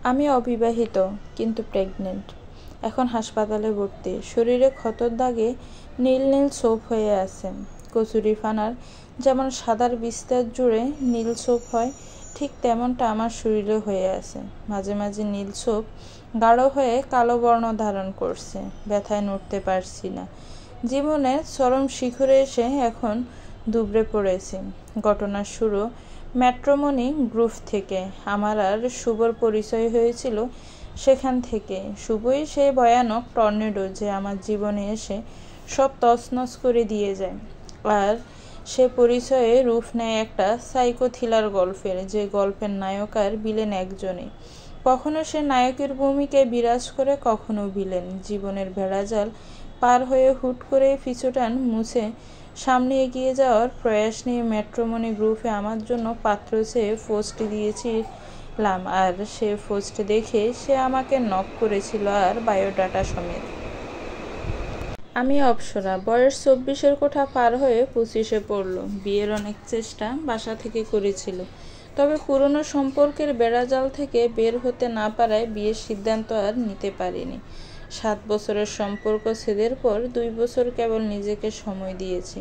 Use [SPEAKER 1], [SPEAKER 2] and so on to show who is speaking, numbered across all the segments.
[SPEAKER 1] আমি অবিবাহিত, কিন্তু প্রেগনেন্ট। এখন হাসপাতালে ভর্তি। শরীরে ক্ষতর দাগে নীল নীল ছোপ হয়ে আছে। কচুরিপানার যেমন সাদার বিস্তার জুড়ে নীল ছোপ হয়, ঠিক তেমনটা আমার শরীরে হয়ে আছে। মাঝে মাঝে নীল ছোপ গাঢ় হয়ে কালো বর্ণ ধারণ করছে। ব্যথায় নড়তে পারছি না। জীবনের চরম শিখরে এসে এখন দুবড়ে পড়েছি। ঘটনার শুরু ম্যাট্রিমনি গ্রুপ থেকে। আমার আর শুভর পরিচয় হয়েছিল সেখান থেকে। শুভই সেই ভয়ানক টর্নেডো যে আমার জীবনে এসে সব তছনছ করে দিয়ে যায়। আর সে পরিচয়ে রূপ নেয় একটা সাইকো থ্রিলার গল্পের, যে গল্পের নায়ক আর ভিলেন একজনই। কখনো সে নায়কের ভূমিকায় বিরাজ করে, কখনো ভিলেন। জীবনের ভেড়াজাল পার হয়ে হুট করে পিছুটান মুছে সামনে এগিয়ে যাওয়ার প্রয়াস নিয়ে ম্যাট্রিমনি গ্রুপে আমার জন্য পাত্র চেয়ে পোস্ট দিয়েছিলাম, আর সে পোস্ট দেখে সে আমাকে নক করেছিল, আর বায়োডাটা সমেত। আমি অপ্সরা। বয়স 24-এর কোঠা পার হয়ে 25-এ পড়ল। বিয়ের অনেক চেষ্টা বাসা থেকে করেছিল, তবে পুরনো সম্পর্কের বেড়াজাল থেকে বের হতে না পারায় বিয়ের সিদ্ধান্ত আর নিতে পারিনি। 7 বছরের সম্পর্ক ছেদের পর 2 বছর কেবল নিজেকে সময় দিয়েছি।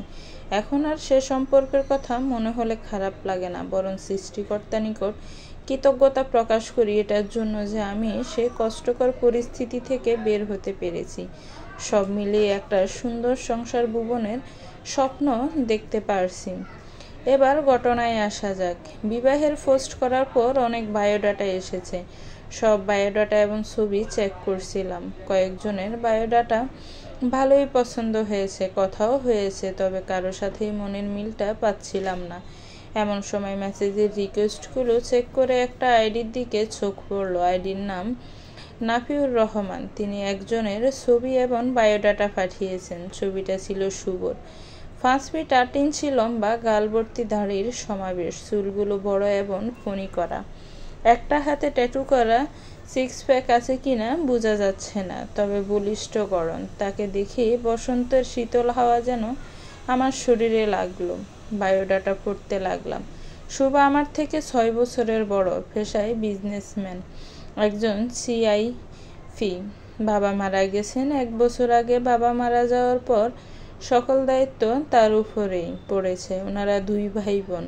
[SPEAKER 1] এখন আর সে সম্পর্কের কথা মনে হলে খারাপ লাগে না, বরং সৃষ্টিকর্তা নিকট কৃতজ্ঞতা প্রকাশ করি এটার জন্য যে আমি সেই কষ্টকর পরিস্থিতি থেকে বের হতে পেরেছি। সব মিলিয়ে একটা সুন্দর সংসার ভুবনের স্বপ্ন দেখতে পারছি। এবার ঘটনায় আসা যাক। বিবাহের পোস্ট করার পর অনেক বায়োডাটা এসেছে। সব বায়োডাটা এবং ছবি চেক করছিলাম। কয়েকজনের বায়োডাটা ভালোই পছন্দ হয়েছে, কথাও হয়েছে, তবে কারো সাথেই মনের মিলটা পাচ্ছিলাম না। এমন সময় মেসেজের রিকোয়েস্টগুলো চেক করে একটা আইডির দিকে চোখ পড়ল। আইডির নাম নাফিউর রহমান। তিনি একজনের ছবি এবং বায়োডাটা পাঠিয়েছেন। ছবিটা ছিল শুভর। 5 ফিট 8 ইঞ্চি লম্বা, গালভর্তি দাড়ির সমাবেশ, চুলগুলো বড় এবং ফনি করা। একটা হাতে ট্যাটু করা। 6 প্যাক আছে কিনা বোঝা যাচ্ছে না, তবে বলিষ্ঠ গড়ন। তাকে দেখে বসন্তের শীতল হাওয়া যেন আমার শরীরে লাগলো। বায়োডাটা পড়তে লাগলাম। শুভ আমার থেকে 6 বছরের বড়, পেশায় বিজনেসম্যান, একজন CIFI। বাবা মারা গেছেন 1 বছর আগে। বাবা মারা যাওয়ার পর সকল দায়িত্ব তার উপরেই পড়েছে। ওনারা 2 ভাই বোন,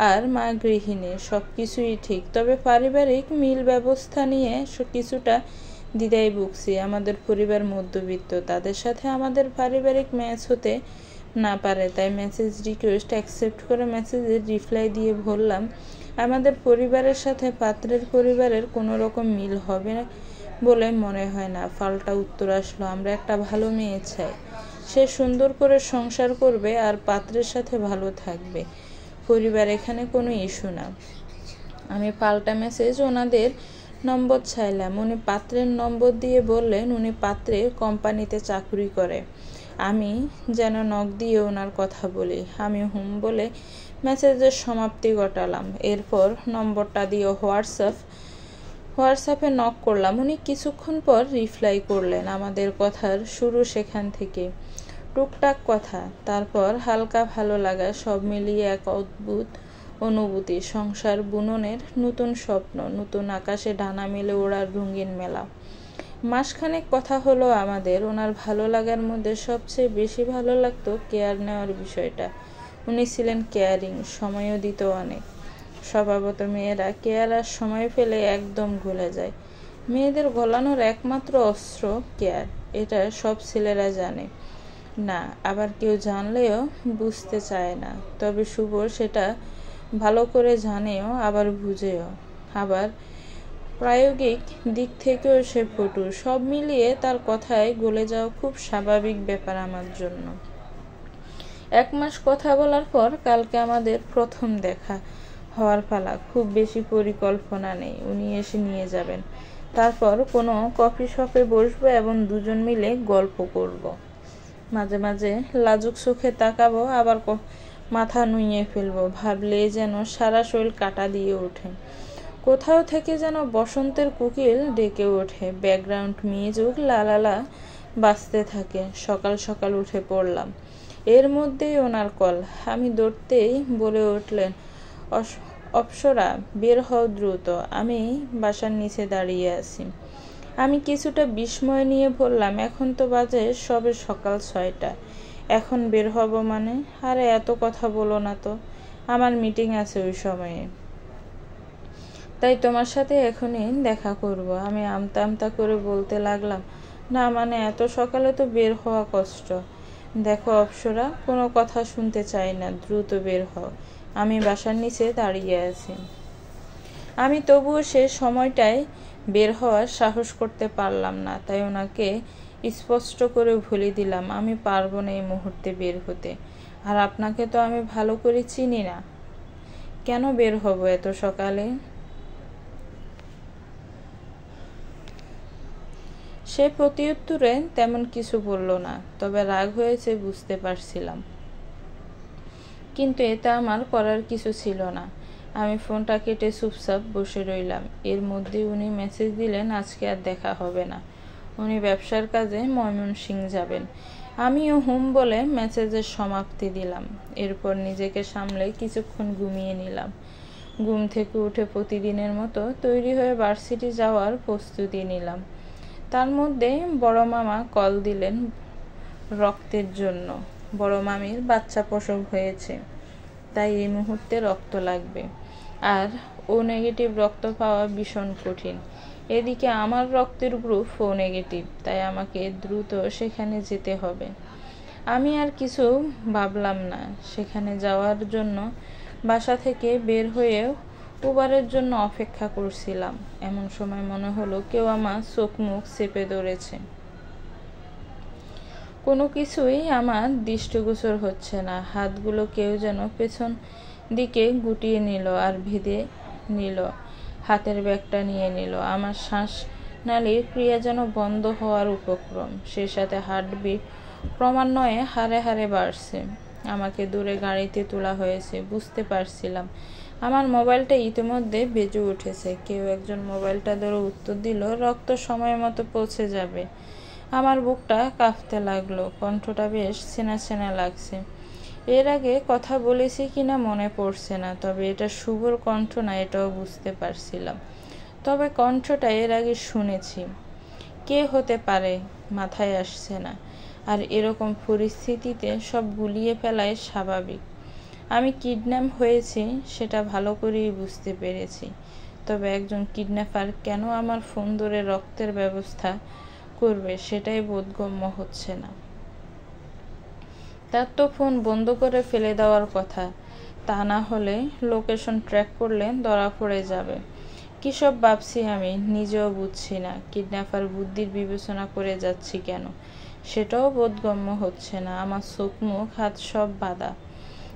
[SPEAKER 1] আর মা গৃহিণী। সব কিছুই ঠিক, তবে পারিবারিক মিল ব্যবস্থা নিয়ে কিছুটা দ্বিধায় ভুগছি। আমাদের পরিবার মধ্যবিত্ত, তাদের সাথে আমাদের পারিবারিক ম্যাচ হতে না পারে, তাই মেসেজ রিকোয়েস্ট অ্যাকসেপ্ট করে মেসেজের রিপ্লাই দিয়ে বললাম আমাদের পরিবারের সাথে পাত্রের পরিবারের কোনো রকম মিল হবে বলে মনে হয় না। পাল্টা উত্তর আসলো, আমরা একটা ভালো মেয়ে চাই, সে সুন্দর করে সংসার করবে আর পাত্রের সাথে ভালো থাকবে। পরিবার এখানে কোনো ইস্যু না। আমি পাল্টা মেসেজ ওনাদের নম্বর চাইলাম। উনি পাত্রের নম্বর দিয়ে বললেন উনি পাত্রের কোম্পানিতে চাকরি করে। আমি যেন নখ দিয়ে ওনার কথা বলি। আমি হুম বলে মেসেজের সমাপ্তি ঘটালাম। এরপর নম্বরটা দিয়ে হোয়াটসঅ্যাপে নক করলাম। উনি কিছুক্ষণ পর রিপ্লাই করলেন। আমাদের কথার শুরু সেখান থেকে, টুকটাক কথা, তারপর হালকা ভালো লাগা, সব মিলিয়ে এক অদ্ভুত অনুভূতি। সংসার বুননের নতুন স্বপ্ন, নতুন আকাশে ডানা মেলে ওড়ার রঙিন মেলা। মাসখানেক কথা হলো আমাদের। ওনার ভালো লাগার মধ্যে সবচেয়ে বেশি ভালো লাগতো কেয়ার নেওয়ার বিষয়টা। উনি ছিলেন কেয়ারিং, সময়ও দিত অনেক। স্বভাবত মেয়েরা কেয়ার আর সময় পেলে একদম গলে যায়। মেয়েদের গলানোর একমাত্র অস্ত্র কেয়ার, এটা সব ছেলেরা জানে না, আবার কেউ জানলেও বুঝতে চায় না। তবে শুভ সেটা ভালো করে জানেও, আবার বুঝেও, আবার প্রায়োগিক দিক থেকেও সে পটু। সব মিলিয়ে তার কথায় গলে যাওয়া খুব স্বাভাবিক ব্যাপার আমার জন্য। 1 মাস কথা বলার পর কালকে আমাদের প্রথম দেখা হওয়ার পালা। খুব বেশি পরিকল্পনা নেই, উনি এসে নিয়ে যাবেন। তারপর কোনো কফি শপে বসবো এবং দুজন মিলে গল্প করব। মাঝে মাঝে লাজুক চোখে তাকাবো, আবার মাথা নুইয়ে ফেলবো। ভাবলে যেন সারা শরীর কাঁটা দিয়ে ওঠে। কোথাও থেকে যেন বসন্তের কোকিল ডেকে ওঠে। ব্যাকগ্রাউন্ড মিউজিক লালালা বাজতে থাকে। সকাল সকাল উঠে পড়লাম। এর মধ্যেই ওনার কল। আমি দৌড়তেই বলে উঠলেন, অপ্সরা, বের হও দ্রুত। আমি বাসার নিচে দাঁড়িয়ে আছি। আমি কিছুটা বিস্ময় নিয়ে বললাম, এখন তো বাজে সবে সকাল 6টা। এখন বের হব মানে? আরে এত কথা বলো না তো, আমার মিটিং আছে ওই সময়ে। তাই তোমার সাথে এখনই দেখা করব। আমি আমতা আমতা করে বলতে লাগলাম, না মানে এত সকালে তো বের হওয়া কষ্ট। দেখো অপ্সরা, কোনো কথা শুনতে চাই না, দ্রুত বের হও। আমি বাসার নিচে দাঁড়িয়ে আছি। আমি তবুও সে সময়টায় বের হওয়ার সাহস করতে পারলাম না, তাই ওনাকে স্পষ্ট করে বলে দিলাম, আমি পারবো না এই মুহূর্তে বের হতে। আর আপনাকে তো আমি ভালো করে চিনি না, কেন বের হব এত সকালে? সে প্রত্যুত্তরে তেমন কিছু বলল না, তবে রাগ হয়েছে বুঝতে পারছিলাম, কিন্তু এটা আমার করার কিছু ছিল না। আমি ফোনটা কেটে চুপচাপ বসে রইলাম। এর মধ্যে উনি মেসেজ দিলেন আজকে আর দেখা হবে না, উনি ব্যবসার কাজে ময়মনসিংহ যাবেন। আমিও হুম বলে মেসেজের সমাপ্তি দিলাম। এরপর নিজেকে সামলে কিছুক্ষণ ঘুমিয়ে নিলাম। ঘুম থেকে উঠে প্রতিদিনের মতো তৈরি হয়ে ভার্সিটি যাওয়ার প্রস্তুতি নিলাম। তার মধ্যে বড় মামা কল দিলেন রক্তের জন্য। বড় মামির বাচ্চা প্রসব হয়েছে, তাই এই মুহূর্তে রক্ত লাগবে। আর ও নেগেটিভ রক্ত পাওয়া ভীষণ কঠিন। এদিকে আমার রক্তের গ্রুপ ও নেগেটিভ, তাই আমাকে দ্রুত সেখানে যেতে হবে। আমি আর কিছু ভাবলাম না। সেখানে যাওয়ার জন্য বাসা থেকে বের হয়ে উবারের জন্য অপেক্ষা করছিলাম। এমন সময় মনে হলো কেউ আমার চোখ মুখ চেপে ধরেছে। কোনো কিছুই আমার দৃষ্টিগোচর হচ্ছে না। হাতগুলো কেউ যেন পেছন দিকে গুটিয়ে নিল আর ভিদে নিল, হাতের ব্যাগটা নিয়ে নিল। আমার শ্বাসনালীর ক্রিয়া যেন বন্ধ হওয়ার উপক্রম। সে সাথে হার্টবিট ক্রমান্বয়ে হারে হারে বাড়ছে। আমাকে দূরে গাড়িতে তোলা হয়েছে। বুঝতে পারছিলাম আমার মোবাইলটা ইতিমধ্যে বেজে উঠেছে। কেউ একজন মোবাইলটা ধরে উত্তর দিল, রক্ত সময় মতো পৌঁছে যাবে। আমার বুকটা কাঁপতে লাগলো, কণ্ঠটা বেশ চেনা চেনা লাগছে। এর আগে কথা বলেছি কিনা মনে পড়ছে না, তবে এটা শুভর কণ্ঠ না, এটাও বুঝতে পারছিলাম। তবে কণ্ঠটা এর আগে শুনেছি। কে হতে পারে মাথায় আসছে না। আর এরকম পরিস্থিতিতে সব গুলিয়ে ফেলাই স্বাভাবিক। আমি কিডন্যাপ হয়েছি সেটা ভালো করেই বুঝতে পেরেছি, তবে একজন কিডন্যাপার কেন আমার ফোন ধরে রক্তের ব্যবস্থা করবে সেটাই বোধগম্য হচ্ছে না। তার তো ফোন বন্ধ করে ফেলে দেওয়ার কথা, তা না হলে লোকেশন ট্র্যাক করলে ধরা পড়ে যাবে। কী সব ভাবছি আমি নিজেও বুঝছি না। কিডন্যাপার বুদ্ধির বিবেচনা করে যাচ্ছি কেন সেটাও বোধগম্য হচ্ছে না। আমার চোখ মুখ হাত সব বাঁধা,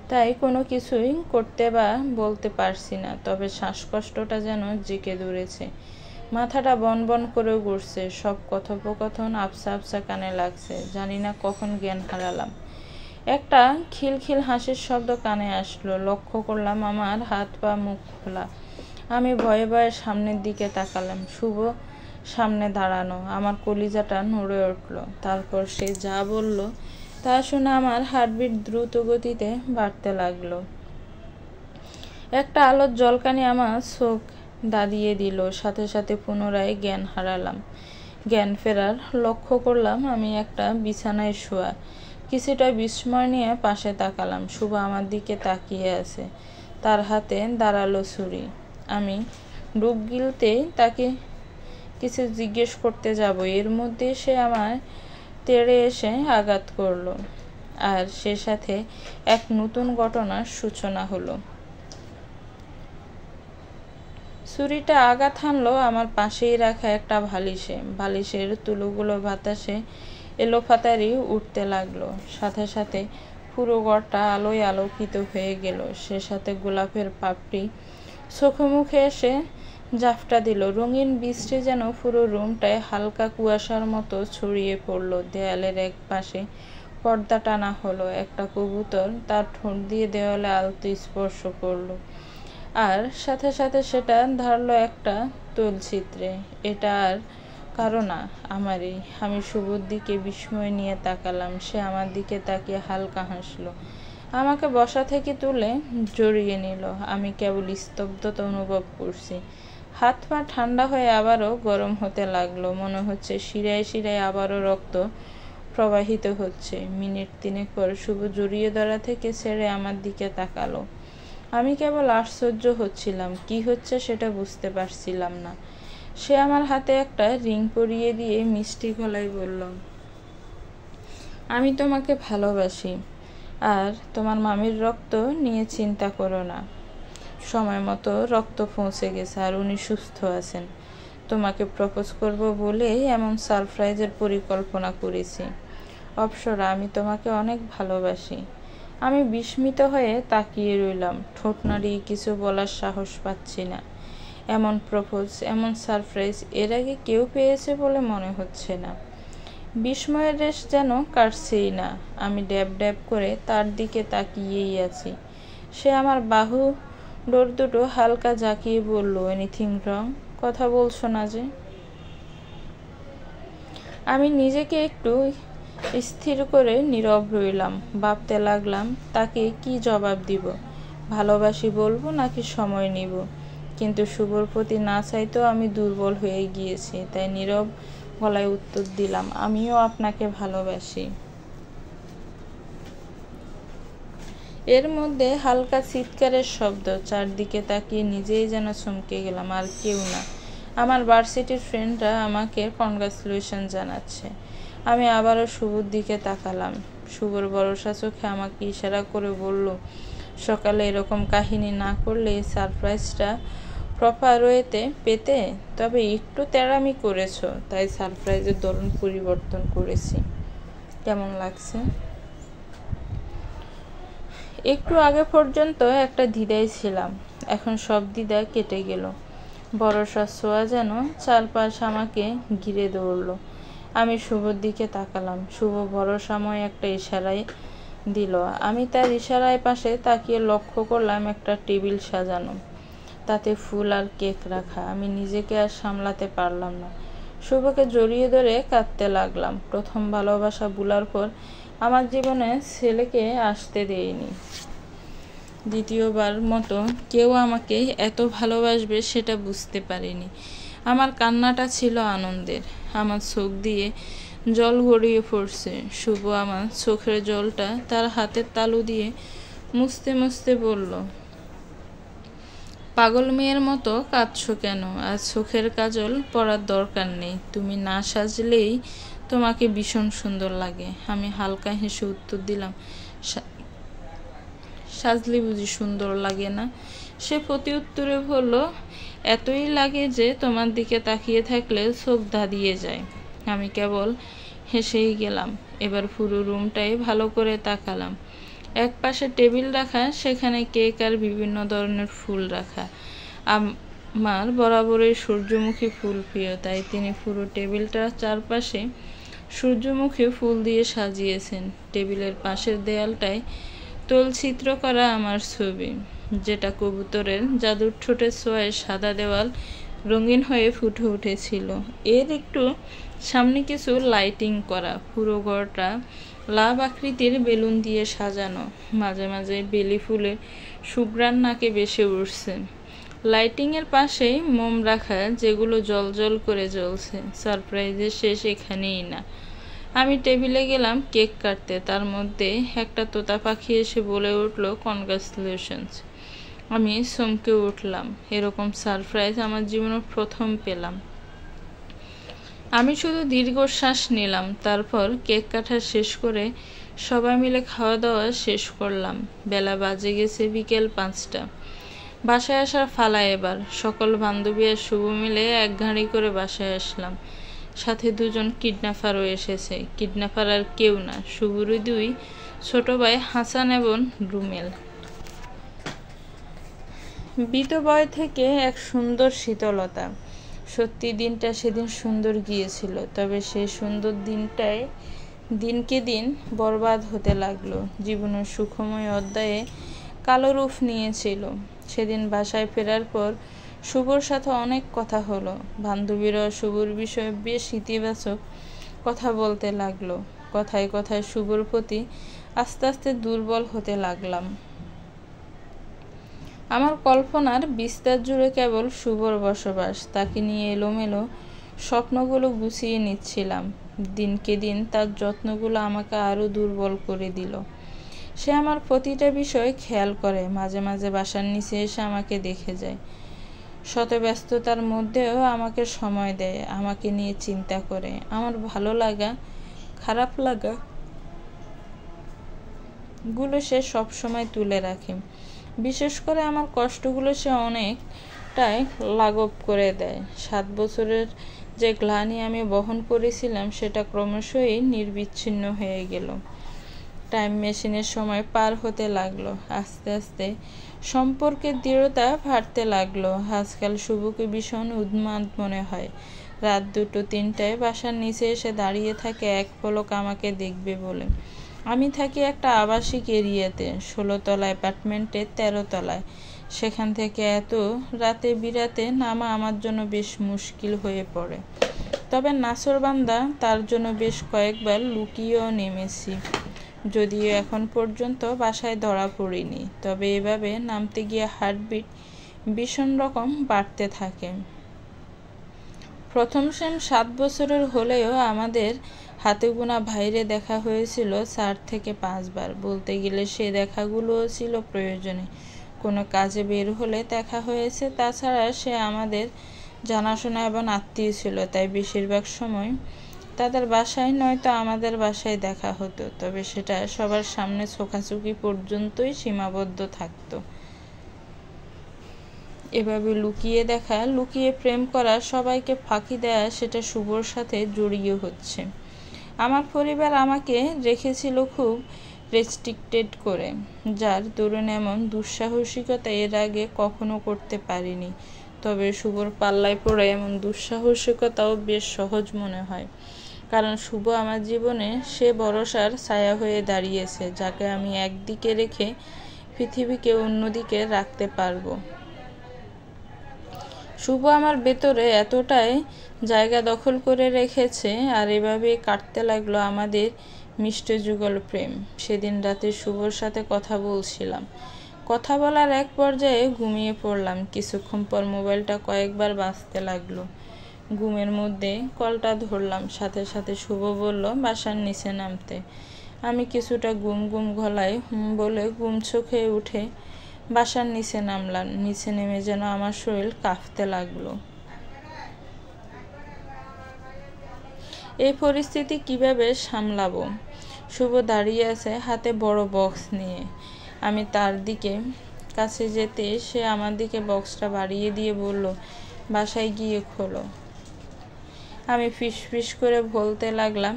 [SPEAKER 1] তাই কোনো কিছুই করতে বা বলতে পারছি না। তবে শ্বাসকষ্টটা যেন জেঁকে ধরেছে, মাথাটা বনবন করে ঘুরছে। সব কথোপকথন আবছা আবছা কানে লাগছে। জানি না কখন জ্ঞান হারালাম। একটা খিলখিল হাসির শব্দ কানে আসলো। লক্ষ্য করলাম আমার হাত পা মুখ খোলা। আমি ভয়ে ভয়ে সামনের দিকে তাকালাম। শুভ সামনে দাঁড়ানো। আমার কলিজাটা নড়ে উঠল। তারপর সে যা বলল তা শুনে আমার হার্টবিট দ্রুত গতিতে বাড়তে লাগলো। একটা আলোর ঝলকানি আমার চোখ দাঁড়িয়ে দিল। সাথে সাথে পুনরায় জ্ঞান হারালাম। জ্ঞান ফেরার লক্ষ্য করলাম আমি একটা বিছানায় শোয়া। কিছুটা বিস্ময় নিয়ে পাশে তাকালাম। শুভ আমার দিকে তাকিয়ে আছে, তার হাতে দাঁড়ালো ছুরি। আমি ডুব গিলতে তাকে কিছু জিজ্ঞেস করতে যাব, এর মধ্যে সে আমার তেড়ে এসে আঘাত করলো, আর সে সাথে এক নতুন ঘটনার সূচনা হলো। ছুরিটা আঘাত হানলো আমার পাশেই রাখা একটা বালিশে। বালিশের তুলোগুলো বাতাসে এলোপাতাড়ি উঠতে লাগলো। সাথে সাথে পুরো ঘরটা আলোয় আলোকিত হয়ে গেল। সে সাথে গোলাপের পাপড়ি চোখে মুখে এসে জাফটা দিল। রঙিন বৃষ্টি যেন পুরো রুমটায় হালকা কুয়াশার মতো ছড়িয়ে পড়ল। দেয়ালের এক পাশে পর্দা টানা হলো। একটা কবুতর তার ঠোঁট দিয়ে দেওয়ালে আলতো স্পর্শ করলো, আর সাথে সাথে সেটা ধারলো একটা তৈলচিত্রে। এটা আর কারো না, আমারই। আমি শুভর দিকে বিস্ময় নিয়ে তাকালাম। সে আমার দিকে তাকিয়ে হালকা হাসলো। আমাকে বসা থেকে তুলে জড়িয়ে নিল। আমি কেবল স্তব্ধতা অনুভব করছি। হাত পা ঠান্ডা হয়ে আবারও গরম হতে লাগলো। মনে হচ্ছে শিরায় শিরায় আবারও রক্ত প্রবাহিত হচ্ছে। মিনিট 3 পর শুভ জড়িয়ে ধরা থেকে ছেড়ে আমার দিকে তাকালো। আমি কেবল আশ্চর্য হচ্ছিলাম, কি হচ্ছে সেটা বুঝতে পারছিলাম না। সে আমার হাতে একটা রিং পরিয়ে দিয়ে মিষ্টি গলায় বলল, আমি তোমাকে ভালোবাসি, আর তোমার মামির রক্ত নিয়ে চিন্তা করো না। সময় মতো রক্ত পৌঁছে গেছে আর উনি সুস্থ আছেন। তোমাকে প্রপোজ করব বলে এমন সারপ্রাইজের পরিকল্পনা করেছি। অপ্সরা, আমি তোমাকে অনেক ভালোবাসি। আমি বিস্মিত হয়ে তাকিয়ে রইলাম। ঠোঁট নাড়িয়ে কিছু বলার সাহস পাচ্ছি না। এমন প্রপোজ, এমন সারপ্রাইজ এর আগে কেউ পেয়েছে বলে মনে হচ্ছে না। বিস্ময়ের রেশ যেন কাটছেই না। আমি ড্যাব ড্যাব করে তার দিকে তাকিয়েই আছি। সে আমার বাহু ডোর দুটো হালকা জাকিয়ে বলল, এনিথিং রং? কথা বলছো না যে? আমি নিজেকে একটু স্থির করে নীরব রইলাম। ভাবতে লাগলাম তাকে কি জবাব দিব। ভালোবাসি বলবো নাকি সময় নিব? কিন্তু শুভর প্রতি না চাইতেও আমি দুর্বল হয়ে গিয়েছি। তাই নীরব গলায় উত্তর দিলাম, আমিও আপনাকে ভালোবাসি। এর মধ্যে হালকা চিৎকারের শব্দ। চারদিকে তাকিয়ে নিজেই যেন চমকে গেলাম। আর কেউ না, আমার ভার্সিটির ফ্রেন্ডরা আমাকে কনগ্রাচুলেশন জানাচ্ছে। আমি আবারও শুভর দিকে তাকালাম। শুভর ভরসা চোখে আমাকে ইশারা করে বলল, সকালে এরকম কাহিনী না করলে এই সারপ্রাইজটা প্রপার ওয়েতে পেতে। তবে একটু তেড়ামি করেছো, তাই সারপ্রাইজের ধরন পরিবর্তন করেছি। কেমন লাগছে? একটু আগে পর্যন্ত একটা দ্বিধায় ছিলাম, এখন সব দ্বিধা কেটে গেল। ভরসা ছোঁয়া যেন চারপাশ আমাকে ঘিরে ধরল। আমি শুভর দিকে তাকালাম। শুভ ভরসাময় একটা ইশারায় দিল। আমি তার ইশারায় পাশে তাকিয়ে লক্ষ্য করলাম একটা টেবিল সাজানো, তাতে ফুল আর কেক রাখা। আমি নিজেকে আর সামলাতে পারলাম না। শুভকে জড়িয়ে ধরে কাঁদতে লাগলাম। প্রথম ভালোবাসা ভুলার পর আমার জীবনে ছেলেকে আসতে দেয়নি। দ্বিতীয়বার মতো কেউ আমাকে এত ভালোবাসবে সেটা বুঝতে পারিনি। আমার কান্নাটা ছিল আনন্দের। আমার চোখ দিয়ে জল গড়িয়ে পড়ছে। শুভ আমার চোখের জলটা তার হাতের তালু দিয়ে মুছতে মুছতে বলল, পাগল মেয়ের মতো কাঁদছো কেন? আর চোখের কাজল পরার দরকার নেই। তুমি না সাজলেই তোমাকে ভীষণ সুন্দর লাগে। আমি হালকা হেসে উত্তর দিলাম, সাজলে বুঝি সুন্দর লাগে না? সে প্রতি উত্তরে বলল, এতই লাগে যে তোমার দিকে তাকিয়ে থাকলে চোখ ধাঁধিয়ে যায়। আমি কেবল হেসেই গেলাম। এবার পুরো রুমটাই ভালো করে তাকালাম। এক পাশে টেবিল রাখা, সেখানে কেক আর বিভিন্ন ধরনের ফুল রাখা। আমার বরাবরই সূর্যমুখী ফুল প্রিয়, তাই তিনি পুরো টেবিলটার চারপাশে সূর্যমুখী ফুল দিয়ে সাজিয়েছেন। টেবিলের পাশের দেয়ালটায় তলচিত্র করা আমার ছবি, যেটা কবুতরের জাদুর ঠোঁটের ছোঁয়ায় সাদা দেওয়াল রঙিন হয়ে ফুটে উঠেছিল। এর একটু সামনে কিছু লাইটিং করা। পুরো ঘরটা লাভ আকৃতির বেলুন দিয়ে সাজানো। মাঝে মাঝে বেলি ফুলের সুঘ্রাণ নাকে ভেসে উঠছে। লাইটিংয়ের পাশেই মোম রাখা, যেগুলো জল করে জ্বলছে। সারপ্রাইজের শেষ এখানেই না। আমি টেবিলে গেলাম কেক কাটতে। তার মধ্যে একটা তোতা পাখি এসে বলে উঠল, কনগ্রাচুলেশনস। আমি চমকে উঠলাম। এরকম সারপ্রাইজ আমার জীবনে প্রথম পেলাম। আমি শুধু দীর্ঘশ্বাস নিলাম। তারপর কেক কাটা শেষ করে সবাই মিলে খাওয়া দাওয়া শেষ করলাম। বেলা বাজে গেছে বিকেল 5টা। বাসায় আসার ফালা এবার। সকল বান্ধবী আর শুভ মিলে এক গাড়ি করে বাসায় আসলাম। সাথে 2জন কিডন্যাপারও এসেছে। কিডন্যাপার আর কেউ না, শুভরই 2 ছোট ভাই হাসান এবং রুমেল। বিতবয় থেকে এক সুন্দর শীতলতা। সত্যি দিনটা সেদিন সুন্দর গিয়েছিল, তবে সেই সুন্দর দিনটাই দিনকে দিন বরবাদ হতে লাগলো। জীবনের সুখময় অধ্যায়ে কালো রূপ নিয়েছিল। সেদিন বাসায় ফেরার পর শুভর সাথে অনেক কথা হলো। বান্ধবীরা শুভর বিষয়ে বেশ ইতিবাচক কথা বলতে লাগলো। কথায় কথায় শুভর প্রতি আস্তে আস্তে দুর্বল হতে লাগলাম। আমার কল্পনার বিস্তার জুড়ে কেবল শুভর বসবাস। তাকে নিয়ে এলোমেলো স্বপ্নগুলো গুছিয়ে নিচ্ছিলাম। দিনকে দিন তার যত্নগুলো আমাকে আরও দুর্বল করে দিল। সে আমার প্রতিটা বিষয় খেয়াল করে, মাঝে মাঝে বাসার নিচে এসে আমাকে দেখে যায়। শত ব্যস্ততার মধ্যেও আমাকে সময় দেয়, আমাকে নিয়ে চিন্তা করে। আমার ভালো লাগা, খারাপ লাগা গুলো সে সবসময় তুলে রাখে। বিশেষ করে আমার কষ্টগুলো সে অনেকটাই লাঘব করে দেয়। 7 বছরের যে গ্লানি আমি বহন করেছিলাম সেটা ক্রমশই নির্বিচ্ছিন্ন হয়ে গেল। টাইম মেশিনের সময় পার হতে লাগলো। আস্তে আস্তে সম্পর্কের দৃঢ়তা বাড়তে লাগলো। আজকাল শুভকে ভীষণ উন্মাদ মনে হয়। রাত 2-3টায় বাসার নিচে এসে দাঁড়িয়ে থাকে এক পলক আমাকে দেখবে বলে। আমি থাকি একটা আবাসিক এরিয়াতে, 16 তলা অ্যাপার্টমেন্টে 13 তলায়। সেখান থেকে এত রাতে বিরাতে নামা আমার জন্য বেশ মুশকিল হয়ে পড়ে। তবে নাছোড়বান্দা তার জন্য বেশ কয়েকবার লুকিয়েও নেমেছি, যদিও এখন পর্যন্ত বাসায় ধরা পড়িনি। তবে এভাবে নামতে গিয়ে হার্টবিট ভীষণ রকম বাড়তে থাকে। প্রথম সেম 7 বছরের হলেও আমাদের হাতে গোনা বাইরে দেখা হয়েছিল 4 থেকে 5 বার। বলতে গেলে সে দেখাগুলোও ছিল প্রয়োজনে। কোনো কাজে বের হলে দেখা হয়েছে। তাছাড়া সে আমাদের জানাশোনা এবং আত্মীয় ছিল, তাই বেশিরভাগ সময় তাদের বাসায় নয়তো আমাদের বাসায় দেখা হতো। তবে সেটা সবার সামনে চোখাচোখি পর্যন্তই সীমাবদ্ধ থাকতো। এভাবে লুকিয়ে দেখা, লুকিয়ে প্রেম করা, সবাইকে ফাঁকি দেয়া, সেটা শুভর সাথে জড়িয়ে হচ্ছে। আমার পরিবার আমাকে রেখেছিল খুব রেস্ট্রিক্টেড করে, যার দরুন এমন দুঃসাহসিকতা এর আগে কখনো করতে পারিনি। তবে শুভর পাল্লায় পড়ে এমন দুঃসাহসিকতাও বেশ সহজ মনে হয়, কারণ শুভ আমার জীবনে সে ভরসার ছায়া হয়ে দাঁড়িয়েছে, যাকে আমি একদিকে রেখে পৃথিবীকে অন্যদিকে রাখতে পারবো। শুভ আমার ভেতরে এতটাই জায়গা দখল করে রেখেছে। আর এভাবে কাটতে লাগলো আমাদের মিষ্ট যুগল প্রেম। সেদিন রাতে শুভর সাথে কথা বলছিলাম। কথা বলার এক পর্যায়ে ঘুমিয়ে পড়লাম। কিছুক্ষণ পর মোবাইলটা কয়েকবার বাজতে লাগলো। ঘুমের মধ্যে কলটা ধরলাম। সাথে সাথে শুভ বলল বাসার নিচে নামতে। আমি কিছুটা ঘুম ঘুম গলায় বলে ঘুম চোখে উঠে বাসার নিচে নামলাম। নিচে নেমে যেন আমার শরীর কাঁপতে লাগলো। এই পরিস্থিতি কিভাবে সামলাবো? শুভ দাঁড়িয়ে আছে হাতে বড় বক্স নিয়ে। আমি তার দিকে কাছে যেতে সে আমার দিকে বক্সটা বাড়িয়ে দিয়ে বলল, বাসায় গিয়ে খোলো। আমি ফিসফিস করে বলতে লাগলাম,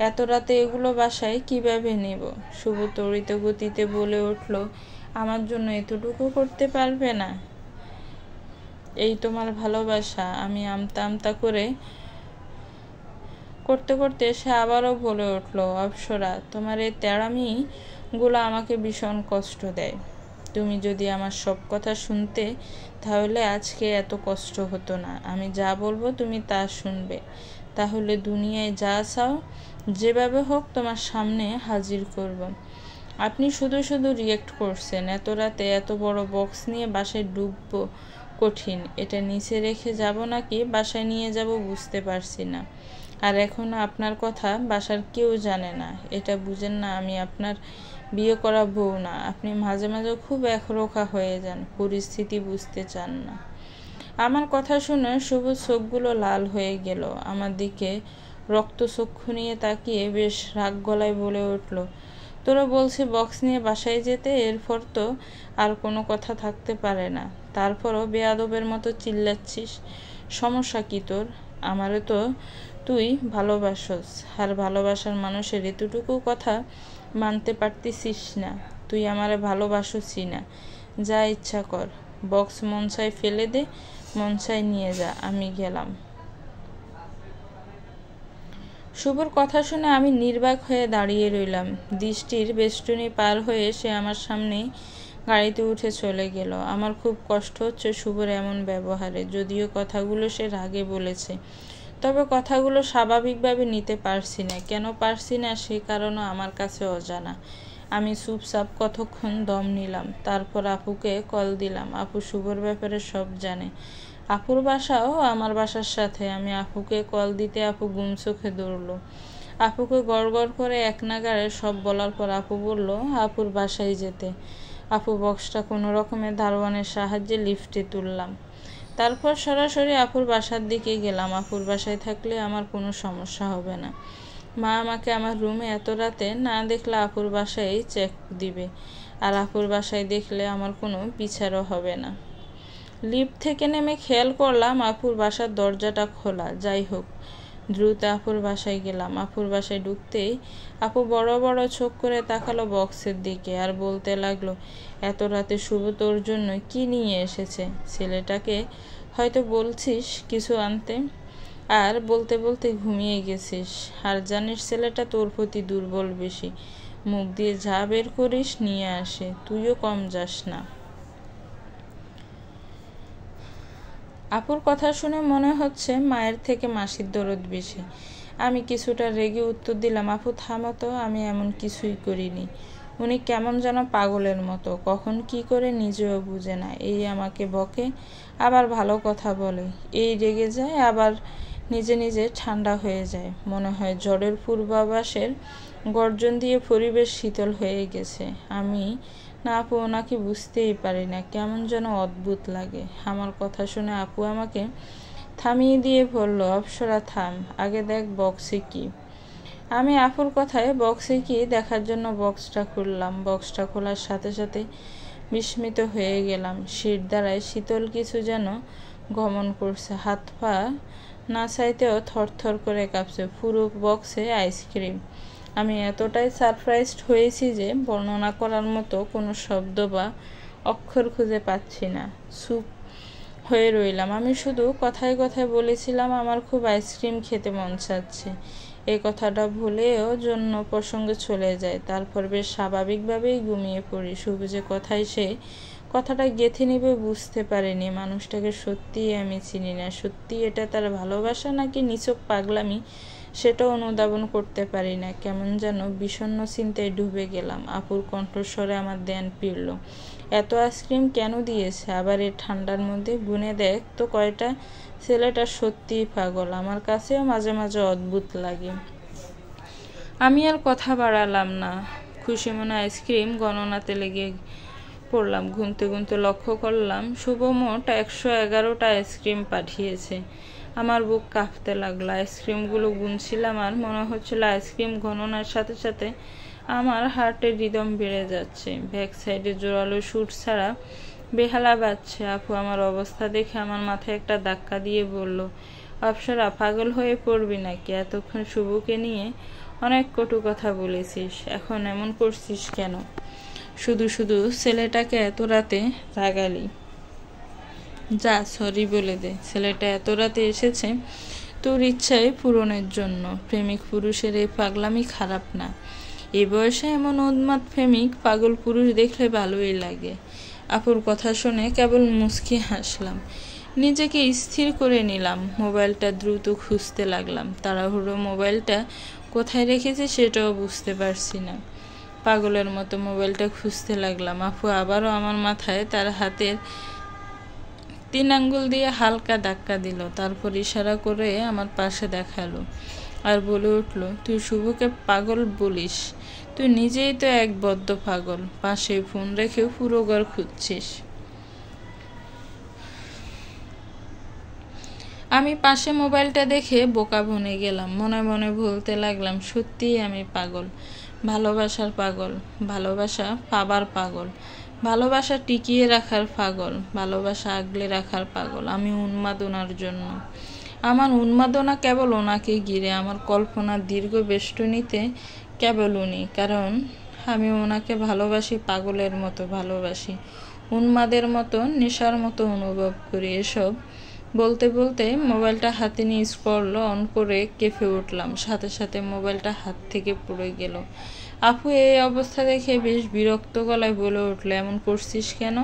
[SPEAKER 1] এত রাতে এগুলো বাসায় কিভাবে নেব? শুভ তড়িৎ গতিতে বলে উঠল, আমার জন্য এতটুকু করতে পারবে না? এই তোমার ভালোবাসা? আমি আমতা আমতা করে করতে করতে সে আবারও বলে উঠল, অপ্সরা, তোমার এই তেড়ামিগুলো আমাকে ভীষণ কষ্ট দেয়। তুমি যদি আমার সব কথা শুনতে, তাহলে আজকে এত কষ্ট হতো না। আমি যা বলবো তুমি তা শুনবে, তাহলে দুনিয়ায় যা চাও যেভাবে হোক তোমার সামনে হাজির করব। আপনি শুধু শুধু রিয়েক্ট করছেন। এত রাতে এত বড় বক্স নিয়ে বাসায় ঢুকবো কঠিন। এটা নিচে রেখে যাব নাকি বাসায় নিয়ে যাব বুঝতে পারছি না। আর এখনো আপনার কথা বাসার কেউ জানে না। এটা বুঝেন না আমি আপনার বিয়ে করা বউ না। আপনি মাঝে মাঝে খুব একরোখা হয়ে যান, পরিস্থিতি বুঝতে চান না। আমার কথা শুনে শুভ চোখগুলো লাল হয়ে গেল। আমার দিকে রক্তচক্ষু নিয়ে তাকিয়ে বেশ রাগ গলায় বলে উঠল, তোরা বলছি বক্স নিয়ে বাসায় যেতে, এরপর তো আর কোনো কথা থাকতে পারে না। তারপরও বেয়াদবের মতো চিল্লাচ্ছিস। সমস্যা কি তোর? আমারও তো তুই ভালোবাসস, আর ভালোবাসার মানুষের এতটুকু কথা মানতে পারতেছিস না। তুই আমারে ভালোবাসছি না। যা ইচ্ছা কর, বক্স মনসায় ফেলে দে, মনসায় নিয়ে যা, আমি গেলাম। শুভর কথা শুনে আমি নির্বাক হয়ে দাঁড়িয়ে রইলাম। দৃষ্টির বেষ্টনী পার হয়ে সে আমার সামনেই গাড়িতে উঠে চলে গেল। আমার খুব কষ্ট হচ্ছে শুভর এমন ব্যবহারে। যদিও কথাগুলো সে রাগে বলেছে, তবে কথাগুলো স্বাভাবিকভাবে নিতে পারছি না। কেন পারছি না সে কারণও আমার কাছে অজানা। আমি চুপচাপ কতক্ষণ দম নিলাম। তারপর আপুকে কল দিলাম। আপু শুভর ব্যাপারে সব জানে। আপুর বাসাও আমার বাসার সাথে। আমি আপুকে কল দিতে আপু গুম চোখে দৌড়লো। আপুকে গড় করে এক নাগাড়ে সব বলার পর আপু বলল আপুর বাসায় যেতে। আপু বক্সটা কোনো রকমের দারোয়ানের সাহায্যে লিফটে তুললাম। তারপর সরাসরি আপুর বাসার দিকে গেলাম। আপুর বাসায় থাকলে আমার কোনো সমস্যা হবে না। মা আমাকে আমার রুমে এত রাতে না দেখলে আপুর বাসায় চেক দিবে, আর আপুর বাসায় দেখলে আমার কোনো বিচারও হবে না। লিফট থেকে নেমে খেয়াল করলাম আপুর বাসার দরজাটা খোলা। যাই হোক, দ্রুত আপুর বাসায় গেলাম। আপুর বাসায় ঢুকতেই আপু বড় বড় চোখ করে তাকালো বক্সের দিকে আর বলতে লাগলো, এত রাতে শুভ তোর জন্য কি নিয়ে এসেছে? ছেলেটাকে হয়তো বলছিস কিছু আনতে, আর বলতে বলতে ঘুমিয়ে গেছিস। আর জানিস ছেলেটা তোর প্রতি দুর্বল বেশি। মুখ দিয়ে যা বের করিস নিয়ে আসে, তুইও কম যাস না। আপুর কথা শুনে মনে হচ্ছে মায়ের থেকে মাসির দরদ বেশি। আমি কিছুটা রেগে উত্তর দিলাম, আপু থামো তো, আমি এমন কিছুই করিনি। উনি কেমন যেন পাগলের মতো, কখন কি করে নিজেও বুঝে না। এই আমাকে বকে, আবার ভালো কথা বলে, এই রেগে যায়, আবার নিজে নিজে ঠান্ডা হয়ে যায়। মনে হয় ঝড়ের পূর্বাভাসের গর্জন দিয়ে পরিবেশ শীতল হয়ে গেছে। আমি না আপু ওনাকে বুঝতেই পারি না, কেমন যেন অদ্ভুত লাগে। আমার কথা শুনে আপু আমাকে থামিয়ে দিয়ে বলল, অপসরা থাম, আগে দেখ বক্সে কি। আমি আপুর কথায় বক্সে কি দেখার জন্য বক্সটা খুললাম। বক্সটা খোলার সাথে সাথে বিস্মিত হয়ে গেলাম। শীত দ্বারায় শীতল কিছু যেন গমন করছে। হাত পা না চাইতেও থরথর করে কাঁপছে। পুরো বক্সে আইসক্রিম। আমি এতটাই সারপ্রাইজড হয়েছি যে বর্ণনা করার মতো কোনো শব্দ বা অক্ষর খুঁজে পাচ্ছি না। চুপ হয়ে রইলাম। আমি শুধু কথায় কথায় বলেছিলাম আমার খুব আইসক্রিম খেতে মন চাচ্ছে। এই কথাটা ভুলেও জন্য প্রসঙ্গে চলে যায়। তারপর বেশ স্বাভাবিকভাবেই ঘুমিয়ে পড়ি। শুভ যে কথায় সে কথাটা গেঁথে নেবে বুঝতে পারিনি। মানুষটাকে সত্যিই আমি চিনি না। সত্যি এটা তার ভালোবাসা নাকি নিছক পাগলামি, সেটাও অনুধাবন করতে পারি না। কেমন যেন বিষণ্ণ চিন্তায় ডুবে গেলাম। আপুর কণ্ঠস্বরে আমার ধ্যান ফিরল। এত আইসক্রিম কেন দিয়েছে আবার এই ঠান্ডার মধ্যে? গুনে দেখ তো কয়টা। ছেলেটা সত্যিই পাগল। আমার কাছেও মাঝে মাঝে অদ্ভুত লাগে। আমি আর কথা বাড়ালাম না। খুশি মনে আইসক্রিম গণনাতে লেগে পড়লাম। গুনতে গুনতে লক্ষ্য করলাম শুভ মোট 111টা আইসক্রিম পাঠিয়েছে। আমার বুক কাঁপতে লাগলো। আইসক্রিমগুলো গুনছিলাম আর মনে হচ্ছিল আইসক্রিম গণনার সাথে সাথে আমার হার্টের রিদম বেড়ে যাচ্ছে। ব্যাক সাইডে জোরালো সুর ছাড়া বেহালা বাজছে। আপু আমার অবস্থা দেখে আমার মাথায় একটা ধাক্কা দিয়ে বলল, অপসরা পাগল হয়ে পড়বি নাকি? এতক্ষণ শুভকে নিয়ে অনেক কটু কথা বলেছিস, এখন এমন করছিস কেন? শুধু শুধু ছেলেটাকে এত রাতে রাগালি। যা সরি বলে দে। ছেলেটা এত রাতে এসেছে তোর ইচ্ছায় পূরণের জন্য। প্রেমিক পুরুষের এই পাগলামি খারাপ না। এই বয়সে এমন উন্মাদ প্রেমিক পাগল পুরুষ দেখলে ভালোই লাগে। আপুর কথা শুনে কেবল মুচকি হাসলাম। নিজেকে স্থির করে নিলাম। মোবাইলটা দ্রুত খুঁজতে লাগলাম। তাড়াহুড়ো মোবাইলটা কোথায় রেখেছে সেটাও বুঝতে পারছি না। পাগলের মতো মোবাইলটা খুঁজতে লাগলাম। আপু আবারও আমার মাথায় তার হাতের 3 আঙ্গুল দিয়ে হালকা ধাক্কা দিল। তারপর ইশারা করে আমার পাশে দেখালো আর বলে উঠল, তুই শুভকে পাগল বলিস? তুই নিজেই তো এক বদ্ধ পাগল। পাশে ফোন রেখেও পুরো ঘর খুঁজছিস। আমি পাশে মোবাইলটা দেখে বোকা বনে গেলাম। মনে মনে বলতে লাগলাম, সত্যিই আমি পাগল। ভালোবাসার পাগল, ভালোবাসা পাবার পাগল, ভালোবাসা টিকিয়ে রাখার পাগল, ভালোবাসা আগলে রাখার পাগল। আমি উন্মাদনার জন্য। আমার উন্মাদনা কেবল ওনাকে ঘিরে। আমার কল্পনার দীর্ঘ বেষ্টনীতে কেবল উনি। কারণ আমি ওনাকে ভালোবাসি, পাগলের মতো ভালোবাসি, উন্মাদের মতো, নেশার মতো অনুভব করি। এসব বলতে বলতে মোবাইলটা হাতে নিয়ে স্ক্রল অন করে কেঁপে উঠলাম। সাথে সাথে মোবাইলটা হাত থেকে পড়ে গেল। আপু এই অবস্থা দেখে বেশ বিরক্ত গলায় বলে উঠল, এমন করছিস কেন?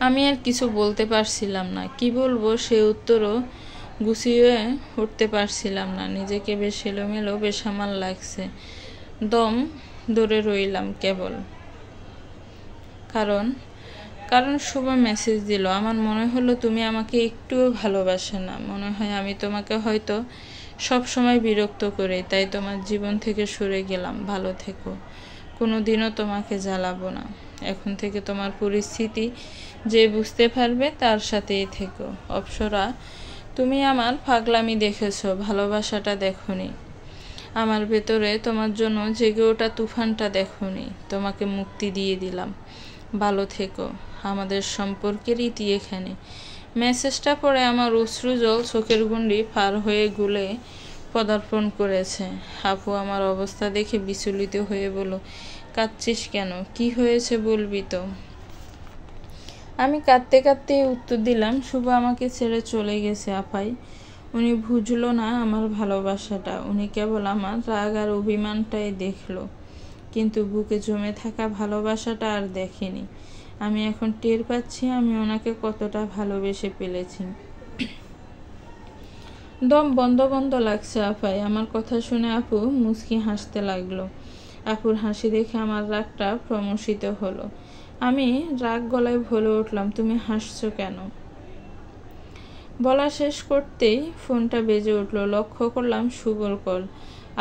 [SPEAKER 1] আমি আর কিছু বলতে পারছিলাম না। কি বলবো সে উত্তরও গুছিয়ে উঠতে পারছিলাম না, নিজেকে বেশ এলোমেলো বেসামাল লাগছে। দম ধরে রইলাম কেবল, কারণ কারণ শুভ মেসেজ দিল। আমার মনে হলো তুমি আমাকে একটুও ভালোবাসে না। মনে হয় আমি তোমাকে হয়তো সব সময় বিরক্ত করে, তাই তোমার জীবন থেকে সরে গেলাম। ভালো থেকো, কোনো দিনও তোমাকে জ্বালাবো না। এখন থেকে তোমার পরিস্থিতি যে বুঝতে পারবে তার সাথেই থেকো। অপ্সরা, তুমি আমার পাগলামি দেখেছো, ভালোবাসাটা দেখোনি। আমার ভেতরে তোমার জন্য জেগে ওঠা তুফানটা দেখোনি। তোমাকে মুক্তি দিয়ে দিলাম, ভালো থেকো। আমাদের সম্পর্কের ইতি এখানে। মেসেজটা পড়ে আমার অশ্রুজল চোখের গুন্ডি পার হয়ে গুলে পদার্পণ করেছে। আপু আমার অবস্থা দেখে বিচলিত হয়ে বলল, কাঁদছিস কেন? কি হয়েছে বলবি তো? আমি কাঁদতে কাঁদতে উত্তর দিলাম, শুভ আমাকে ছেড়ে চলে গেছে আপাই। উনি বুঝলো না আমার ভালোবাসাটা, উনি কেবল আমার রাগ আর অভিমানটাই দেখলো, কিন্তু বুকে জমে থাকা ভালোবাসাটা আর দেখেনি। আমি এখন টের পাচ্ছি আমি ওনাকে কতটা ভালোবেসে ফেলেছি। দম বন্ধ বন্ধ লাগছে আপাই। আমার কথা শুনে আপু মুচকি হাসতে লাগলো। আপুর হাসি দেখে আমার রাগটা প্রমোশিত হলো। আমি রাগ গলায় বলে উঠলাম, তুমি হাসছো কেন? বলা শেষ করতেই ফোনটা বেজে উঠলো। লক্ষ্য করলাম শুভর কল।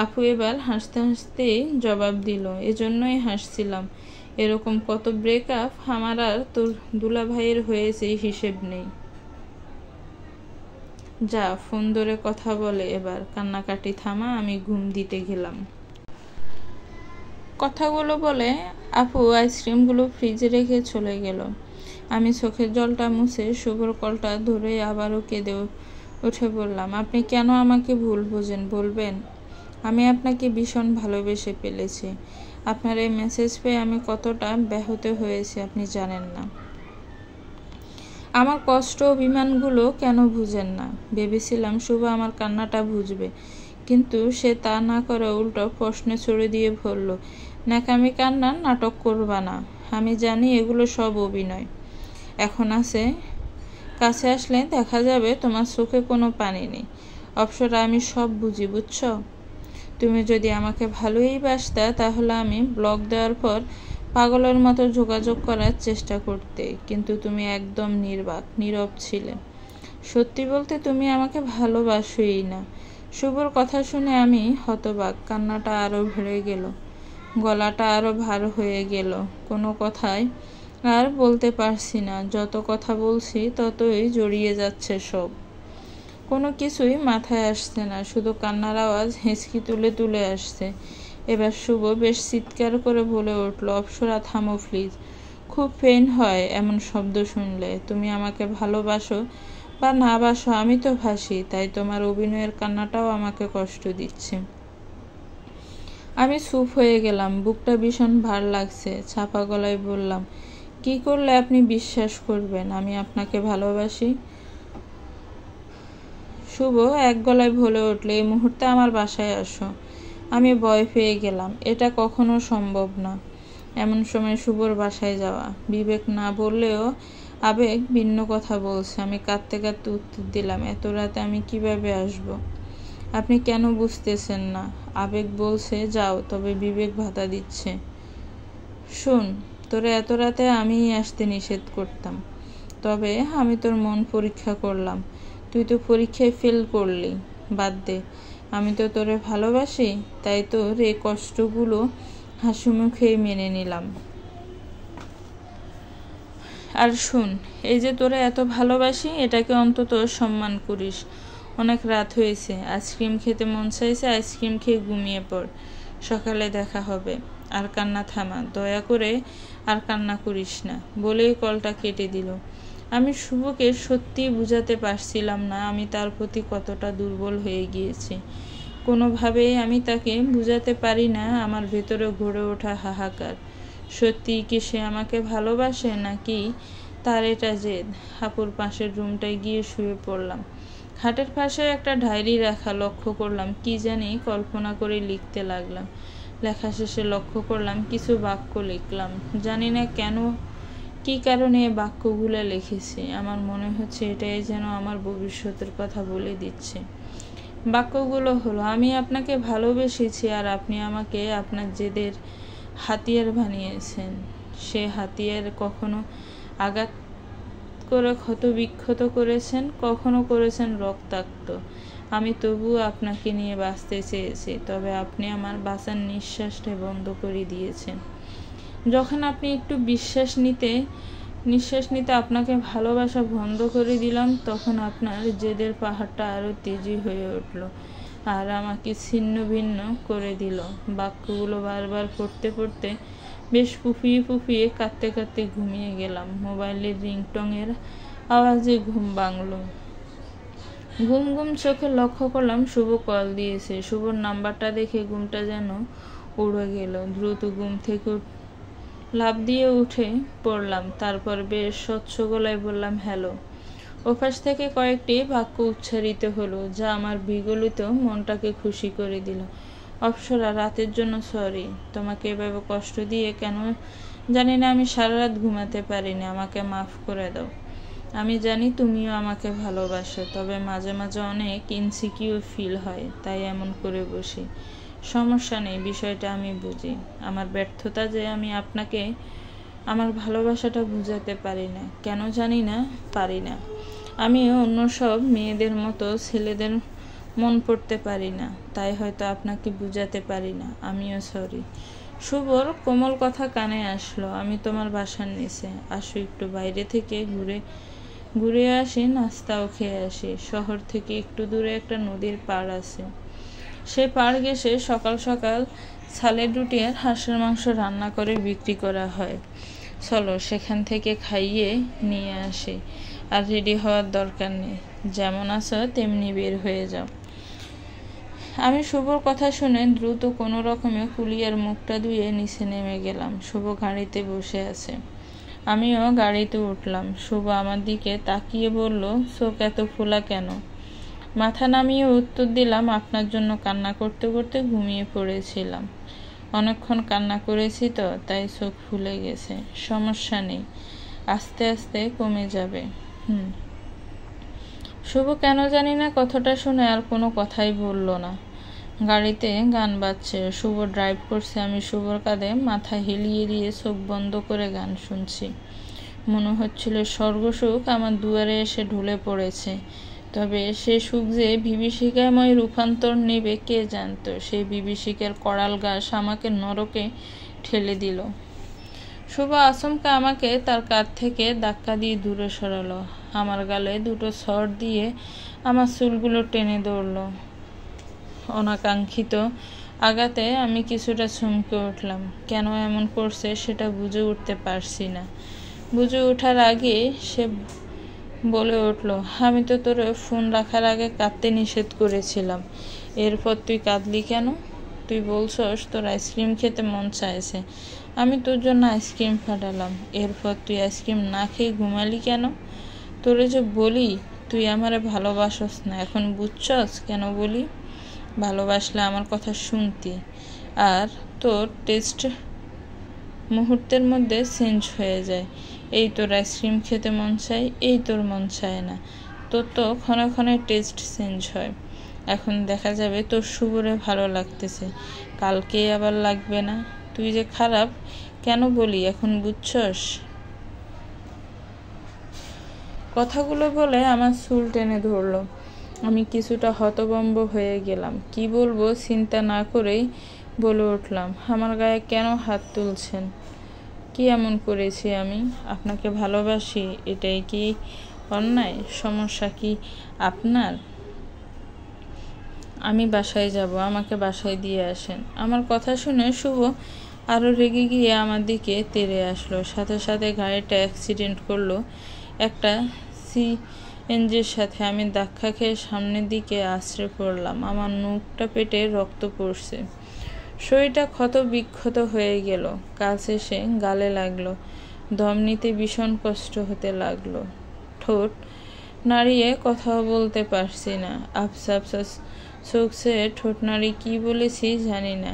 [SPEAKER 1] আপু এবার হাসতে হাসতেই জবাব দিল, এজন্যই হাসছিলাম। এরকম কত ব্রেকআপ আমার আর তোর দুলাভাইয়ের হয়েছে হিসেব নেই। যা ফোন ধরে কথা বলে এবার, কান্নাকাটি থামা, আমি ঘুম দিতে গেলাম। কথাগুলো বলে আপু আইসক্রিমগুলো ফ্রিজে রেখে চলে গেল। আমি চোখের জলটা মুছে শুভর কলটা ধরে আবারও কেঁদে উঠে বললাম, আপনি কেন আমাকে ভুল বোঝেন বলবেন? আমি আপনাকে ভীষণ ভালোবেসে ফেলেছি। আপনার এই মেসেজ পেয়ে আমি কতটা ব্যাহত হয়েছি আপনি জানেন না। আমার কষ্ট অভিমানগুলো কেন বুঝেন না? ভেবেছিলাম শুভ আমার কান্নাটা বুঝবে, কিন্তু সে তা না করে উল্টো প্রশ্নে ছড়ে দিয়ে বলল, ন্যাকামি কান্নার নাটক করবা না। আমি জানি এগুলো সব অভিনয়। এখন কাছে আসলে দেখা যাবে তোমার চোখে কোনো পানি নেই। অপ্সরা, আমি সব বুঝি, বুঝছ? তুমি যদি আমাকে ভালোই বাসতা তাহলে আমি ব্লক দেওয়ার পর পাগলের মতো যোগাযোগ করার চেষ্টা করতে, কিন্তু তুমি একদম নির্বাক, নীরব ছিলে। সত্যি বলতে তুমি আমাকে ভালোবাসোই না। শুভর কথা শুনে আমি হতবাক। কান্নাটা আরও বেড়ে গেল, গলাটা আরও ভার হয়ে গেল। কোনো কথাই আর বলতে পারছি না। যত কথা বলছি ততই জড়িয়ে যাচ্ছে সব। কোনো কিছুই মাথায় আসছে না, শুধু কান্নার আওয়াজ হেঁচকি তুলে তুলে আসছে। এবার শুভ বেশ চিৎকার করে বলে উঠল, অপ্সরা থামো প্লিজ, খুব পেইন হয় এমন শব্দ শুনলে। তুমি আমাকে ভালোবাসো বা না বাসো, আমি তো ভাসি, তাই তোমার অভিনয়ের কান্নাটাও আমাকে কষ্ট দিচ্ছে। আমি চুপ হয়ে গেলাম, বুকটা ভীষণ ভার লাগছে। চাপা গলায় বললাম, কি করলে আপনি বিশ্বাস করবেন আমি আপনাকে ভালোবাসি? শুভ এক গলায় বলে উঠল, এই মুহূর্তে আমার বাসায় আসো। আমি ভয় পেয়ে গেলাম, এটা কখনো সম্ভব না। এমন সময় শুভর বাসায় যাওয়া, বিবেক না বললেও আবেগ ভিন্ন কথা বলছে। আমি কাঁদতে কাঁদতে উত্তর দিলাম, এত রাতে আমি কিভাবে আসব? আপনি কেন বুঝতেছেন না? আবেগ বলছে যাও, তবে বিবেক বাধা দিচ্ছে। শোন, তোরে এত রাতে আমিই আসতে নিষেধ করতাম, তবে আমি তোর মন পরীক্ষা করলাম। তুই তো পরীক্ষায় ফেল করলি। বাদ দে, আমি তো তোরে ভালোবাসি, তাই তোর এই কষ্টগুলো হাসি মুখেই মেনে নিলাম। আর শুন, এই যে তোরে এত ভালোবাসি, এটাকে অন্তত সম্মান করিস। অনেক রাত হয়েছে, আইসক্রিম খেতে মন চাইছে, আইসক্রিম খেয়ে ঘুমিয়ে পড়, সকালে দেখা হবে। আর কান্না থামা, দয়া করে আর কান্না করিস না। বলেই কলটা কেটে দিল। আমি শুভকে সত্যিই বুঝাতে পারছিলাম না আমি তার প্রতি কতটা দুর্বল হয়ে গিয়েছি। কোনোভাবেই আমি তাকে বুঝাতে পারি না আমার ভেতরে গড়ে ওঠা হাহাকার। সত্যিই কি সে আমাকে ভালোবাসে, নাকি তার এটা জেদ? আপুর পাশের রুমটায় গিয়ে শুয়ে পড়লাম। খাটের পাশে একটা ডায়েরি রাখা লক্ষ্য করলাম, কি জানি কল্পনা করে লিখতে লাগলাম। লেখা শেষে লক্ষ্য করলাম কিছু বাক্য লিখলাম, জানি না কেন কি কারণে এই বাক্যগুলো লিখেছি, আমার মনে হচ্ছে এটাই যেন আমার ভবিষ্যতের কথা বলে দিচ্ছে। বাক্যগুলো হলো, আমি আপনাকে ভালোবেসেছি আর আপনি আমাকে আপনার জেদের হাতিয়ার বানিয়েছেন। সে হাতিয়ার কখনো আঘাত করে ক্ষত বিক্ষত করেছেন, কখনো করেছেন রক্তাক্ত। আমি তবুও আপনাকে নিয়ে বাঁচতে চেয়েছি, তবে আপনি আমার বাঁচার নিঃশ্বাসটা বন্ধ করে দিয়েছেন। যখন আপনি একটু নিঃশ্বাস নিতে আপনাকে ভালোবাসা বন্ধ করে দিলাম, তখন আপনার জেদের পাহাড়টা আরও তেজি হয়ে উঠল আর আমাকে ছিন্ন ভিন্ন করে দিল। বাক্যগুলো বারবার পড়তে পড়তে বেশ ফুফিয়ে কাঁদতে কাঁদতে ঘুমিয়ে গেলাম। মোবাইলের রিংটংয়ের আওয়াজে ঘুম ভাঙল। ঘুম চোখে লক্ষ্য করলাম শুভ কল দিয়েছে। শুভর নাম্বারটা দেখে ঘুমটা যেন উড়ে গেল। দ্রুত ঘুম থেকে লাফ দিয়ে উঠে পড়লাম। তারপর বেশ স্বচ্ছ গলায় বললাম, হ্যালো। ওপাশ থেকে কয়েকটি বাক্য উচ্চারিত হলো, যা আমার বিগলিত মনটাকে খুশি করে দিল। অপ্সরা, রাতের জন্য সরি। তোমাকে এভাবে কষ্ট দিয়ে কেন জানি না আমি সারা রাত ঘুমাতে পারিনি। আমাকে মাফ করে দাও। আমি জানি তুমিও আমাকে ভালোবাসো, তবে মাঝে মাঝে অনেক ইনসিকিউর ফিল হয়, তাই এমন করে বসি। সমস্যা নেই, বিষয়টা আমি বুঝি। আমার ব্যর্থতা যে আমি আপনাকে আমার ভালোবাসাটা বুঝাতে পারি না, কেন জানি না পারি না। আমি অন্য সব মেয়েদের মতো ছেলেদের মন পড়তে পারি না, তাই হয়তো আপনাকে বুঝাতে পারি না। আমিও সরি। শুভর কোমল কথা কানে আসলো, আমি তোমার বাসার নিচে, আসো একটু বাইরে থেকে ঘুরে আসি, নাস্তাও খেয়ে আসি। শহর থেকে একটু দূরে একটা নদীর পাড় আছে, সেই পাড় ঘেঁষে সকাল সকাল ছালের রুটি আর হাঁসের মাংস রান্না করে বিক্রি করা হয়। চলো সেখান থেকে খাইয়ে নিয়ে আসি। আর রেডি হওয়ার দরকার নেই, যেমন আছো তেমনি বের হয়ে যাও। আমি শুভর কথা শুনে দ্রুত কোনো রকমে কুলিয়ার মুখটা ধুয়ে নিচে নেমে গেলাম। শুভ গাড়িতে বসে আছে, আমিও গাড়িতে উঠলাম। শুভ আমার দিকে তাকিয়ে বলল, চোখ এত ফোলা কেন? মাথা নামিয়ে উত্তর দিলাম, আপনার জন্য কান্না করতে করতে ঘুমিয়ে পড়েছিলাম। অনেকক্ষণ কান্না করেছি তো, তাই চোখ ফুলে গেছে। সমস্যা নেই, আস্তে আস্তে কমে যাবে। শুভ কেন জানি না কথাটা শুনে আর কোনো কথাই বলল না। গাড়িতে গান বাজছে, শুভ ড্রাইভ করছে। আমি শুভর কাঁধে মাথা হেলিয়ে দিয়ে চোখ বন্ধ করে গান শুনছি। মনে হচ্ছিল স্বর্গসুখ আমার দুয়ারে এসে ঢলে পড়েছে। তবে সে সুখ যে বিভীষিকাময় রূপান্তর নেবে কে জানত। সেই বিভীষিকার করাল ঘাস আমাকে নরকে ঠেলে দিল। শুভ আচমকা আমাকে তার কাঁধ থেকে ধাক্কা দিয়ে দূরে সরালো। আমার গালে দুটো শট দিয়ে আমার চুলগুলো টেনে ধরল। অনাকাঙ্ক্ষিত আঘাতে আমি কিছুটা চমকে উঠলাম। কেন এমন করছে সেটা বুঝে উঠতে পারছি না। বুঝে ওঠার আগে সে বলে উঠল, আমি তো তোর ফোন রাখার আগে কাঁদতে নিষেধ করেছিলাম, এরপর তুই কাঁদলি কেন? তুই বলছস তোর আইসক্রিম খেতে মন চাইছে, আমি তোর জন্য আইসক্রিম পাঠালাম, এরপর তুই আইসক্রিম না খেয়ে ঘুমালি কেন? তোরে যে বলি তুই আমারে ভালোবাসস না, এখন বুঝছস কেন বলি? ভালোবাসলে আমার কথা শুনতি, আর তোর টেস্ট মুহূর্তের মধ্যে চেঞ্জ হয়ে যায়। এই তোর আইসক্রিম খেতে মন চায়, এই তোর মন চায় না। তোর তো ক্ষণে ক্ষণে টেস্ট চেঞ্জ হয়। এখন দেখা যাবে তোর শুভরে ভালো লাগতেছে, কালকে আবার লাগবে না। তুই যে খারাপ কেন বলি এখন বুঝছস? কথাগুলো বলে আমার চুল টেনে ধরলো। আমি কিছুটা হতভম্ব হয়ে গেলাম। কি বলবো চিন্তা না করেই বলে উঠলাম, আমার গায়ে কেন হাত তুলছেন? কি এমন করেছি আমি? আপনাকে ভালোবাসি, এটাই কি অন্যায়? সমস্যা কি আপনার? আমি বাসায় যাব, আমাকে বাসায় দিয়ে আসেন। আমার কথা শুনে শুভ আরও রেগে গিয়ে আমার দিকে তেড়ে আসলো। সাথে সাথে গাড়িটা অ্যাক্সিডেন্ট করলো একটা সিএনজির সাথে। আমি ধাক্কা খেয়ে সামনের দিকে আছড়ে পড়লাম। আমার মুখটা পেটে রক্ত পড়ছে, শরীরটা ক্ষত বিক্ষত হয়ে গেল। কাছে এসে গালে লাগলো, দম নিতে ভীষণ কষ্ট হতে লাগলো। ঠোঁট নাড়িয়ে কথাও বলতে পারছি না। আফসা আফসা চোখ ছেড়ে ঠোঁট নাড়িয়ে কী বলেছি জানি না।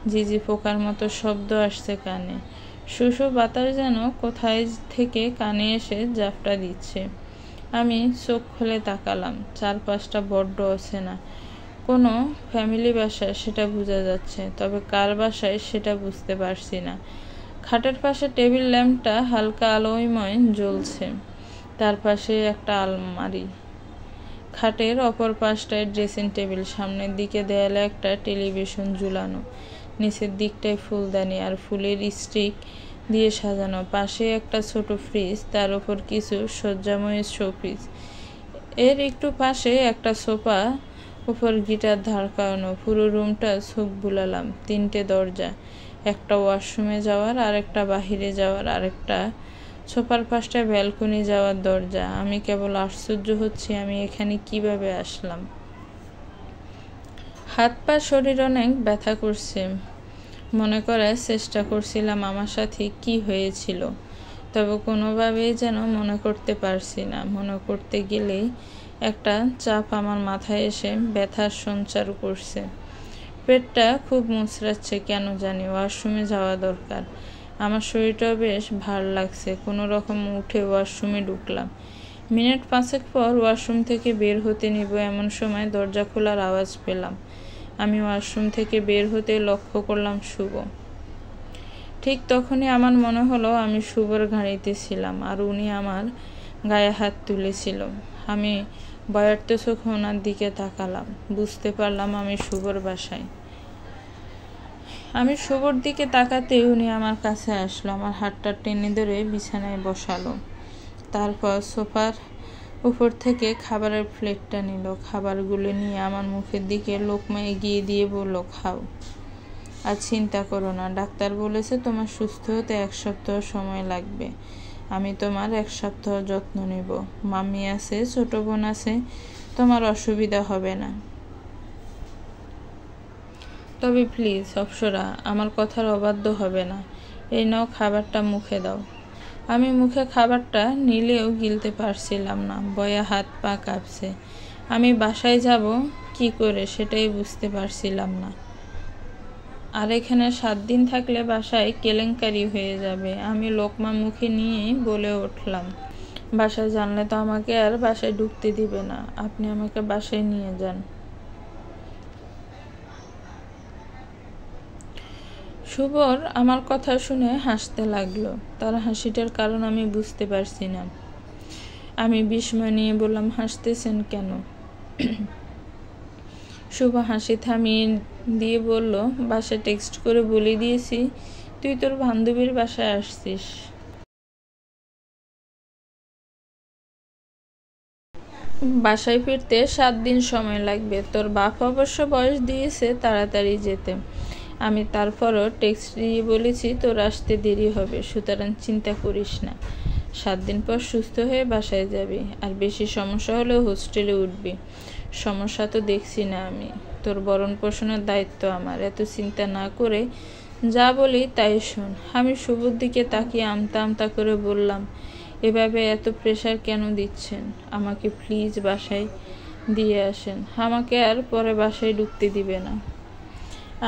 [SPEAKER 1] ঝিঝি পোকার মতো শব্দ আসছে কানে। শুষ্ক বাতাস যেন কোথায় থেকে কানে এসে জাপটা দিচ্ছে। আমি চোখ খুলে তাকালাম। চারপাশটা বড্ড অচেনা। কোনো ফ্যামিলি বাসায় সেটা বোঝা যাচ্ছে, তবে কার বাসায় সেটা বুঝতে পারছি না। খাটের পাশে টেবিল ল্যাম্পটা হালকা আলোময় জ্বলছে। তার পাশে একটা আলমারি। খাটের অপর পাশটায় ড্রেসিং টেবিল, সামনের দিকে দেয়ালে একটা টেলিভিশন ঝুলানো, নিচের দিকটায় ফুলদানি আর ফুলের স্টিক দিয়ে সাজানো। পাশে একটা ছোট ফ্রিজ, তার উপর কিছু সজ্জাময় শোপিস। এর একটু পাশে একটা সোফা, উপর গিটার ধার করানো। পুরো রুমটা চোখ বুলালাম। 3টে দরজা, একটা ওয়াশরুমে যাওয়ার, আরেকটা বাহিরে যাওয়ার, আরেকটা সোফার পাশটায় ব্যালকনি যাওয়ার দরজা। আমি কেবল আশ্চর্য হচ্ছি আমি এখানে কিভাবে আসলাম। হাত পা শরীর অনেক ব্যথা করছে। মনে করার চেষ্টা করছিলাম আমার সাথে কি হয়েছিল, তবে কোনোভাবেই যেন মনে করতে পারছি না। মনে করতে গেলেই একটা চাপ আমার মাথায় এসে ব্যথার সঞ্চার করছে। পেটটা খুব মুচড়াচ্ছে কেন জানি। ওয়াশরুমে যাওয়া দরকার। আমার শরীরটাও বেশ ভার লাগছে। কোনো রকম উঠে ওয়াশরুমে ঢুকলাম। মিনিট 5 পর ওয়াশরুম থেকে বের হতে নিব এমন সময় দরজা খোলার আওয়াজ পেলাম। আমি ওয়াশরুম থেকে বের হতে লক্ষ্য করলাম শুভ। ঠিক তখনই আমার মনে হলো আমি শুভর ঘাড়িতে ছিলাম আর উনি আমার গায়ে হাত তুলেছিল। আমি ভয়ার্ত চোখে ওনার দিকে তাকালাম। বুঝতে পারলাম আমি শুভর বাসায়। আমি শুভর দিকে তাকাতে উনি আমার কাছে আসলো, আমার হাতটা টেনে ধরে বিছানায় বসালো। তারপর সোফার উপর থেকে খাবারের প্লেটটা নিল। খাবারগুলো নিয়ে আমার মুখের দিকে লোকমা এগিয়ে দিয়ে বলল, খাও। আর চিন্তা করো না, ডাক্তার বলেছে তোমার সুস্থ হতে 1 সপ্তাহ সময় লাগবে। আমি তোমার 1 সপ্তাহ যত্ন নেব। মাম্মি আছে, ছোট বোন আছে, তোমার অসুবিধা হবে না। তবে প্লিজ অপ্সরা, আমার কথার অবাধ্য হবে না। এই নাও খাবারটা, মুখে দাও। আমি মুখে খাবারটা নিলেও গিলতে পারছিলাম না। বয়া হাত পা কাঁপছে। আমি বাসায় যাব কি করে সেটাই বুঝতে পারছিলাম না। আর এখানে 7 দিন থাকলে বাসায় কেলেঙ্কারি হয়ে যাবে। আমি লোকমা মুখে নিয়েই বলে উঠলাম, বাসায় জানলে তো আমাকে আর বাসায় ঢুকতে দিবে না। আপনি আমাকে বাসায় নিয়ে যান। শুভর আমার কথা শুনে হাসতে লাগলো। তার হাসিটার কারণ আমি বুঝতে পারছি না। আমি বিস্ময় নিয়ে বললাম, হাসতেছেন কেন? শুভ হাসি থামিয়ে দিয়ে বলল, বাসায় টেক্সট করে বলে দিয়েছি তুই তোর বান্ধবীর বাসায় আসছিস। বাসায় ফিরতে 7 দিন সময় লাগবে। তোর বাপ অবশ্য বয়স দিয়েছে তাড়াতাড়ি যেতে। আমি তারপরও টেক্সট দিয়ে বলেছি তোর আসতে দেরি হবে, সুতরাং চিন্তা করিস না। 7 দিন পর সুস্থ হয়ে বাসায় যাবি। আর বেশি সমস্যা হলে হোস্টেলে উঠবি। সমস্যা তো দেখছি না আমি। তোর ভরণ পোষণের দায়িত্ব আমার। এত চিন্তা না করে যা বলি তাই শোন। আমি শুভর দিকে তাকিয়ে আমতা আমতা করে বললাম, এভাবে এত প্রেশার কেন দিচ্ছেন? আমাকে প্লিজ বাসায় দিয়ে আসেন। আমাকে আর পরে বাসায় ঢুকতে দিবে না।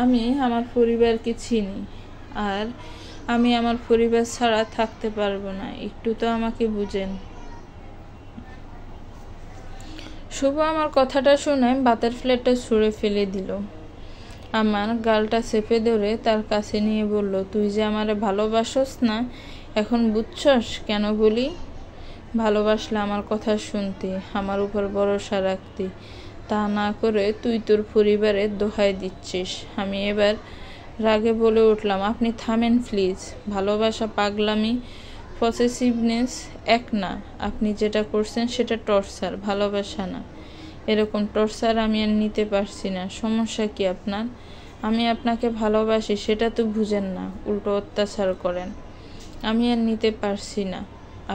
[SPEAKER 1] আমি আমার পরিবারকে চিনি, আর আমি আমার পরিবার ছাড়া থাকতে পারবো না। একটু তো আমাকে বুঝেন। শুভ আমার কথাটা শুনে ভাতের প্লেটটা ছুঁড়ে ফেলে দিল। আমার গালটা চেপে ধরে তার কাছে নিয়ে বলল, তুই যে আমারে ভালোবাসস না, এখন বুঝছস কেন বলি? ভালোবাসলে আমার কথা শুনতি, আমার উপর ভরসা রাখতি। তা না করে তুই তোর পরিবারের দোহাই দিচ্ছিস। আমি এবার রাগে বলে উঠলাম, আপনি থামেন প্লিজ। ভালোবাসা পাগলামি, পসেসিভনেস এক না। আপনি যেটা করছেন সেটা টর্চার, ভালোবাসা না। এরকম টর্চার আমি আর নিতে পারছি না। সমস্যা কি আপনার? আমি আপনাকে ভালোবাসি সেটা তো বুঝেন না, উল্টো অত্যাচার করেন। আমি আর নিতে পারছি না।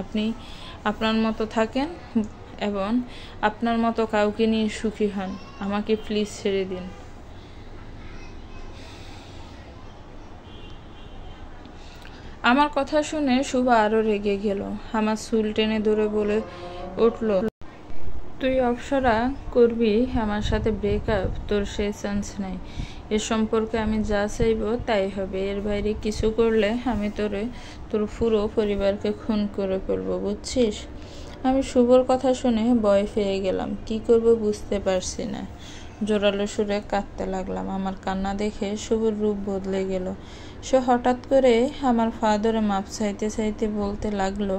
[SPEAKER 1] আপনি আপনার মতো থাকেন এবং আপনার মতো কাউকে নিয়ে সুখী হন। আমাকে প্লিজ ছেড়ে দিন। আমার কথা শুনে শুভ আরো রেগে গেল। আমার চুল টেনে ধরে বলে উঠল, তুই অপ্সরা করবি আমার সাথে ব্রেকআপ? তোর সে চান্স নাই। এ সম্পর্কে আমি যা চাইব তাই হবে, এর বাইরে কিছু করলে আমি তোর পুরো পরিবারকে খুন করে ফেলবো, বুঝছিস? আমি শুভর কথা শুনে ভয় পেয়ে গেলাম, কি করব বুঝতে পারছি না। জোরালো সুরে কাঁদতে লাগলাম। আমার কান্না দেখে শুভর রূপ বদলে গেল। সে হঠাৎ করে আমার পা ধরে মাপ চাইতে চাইতে বলতে লাগলো,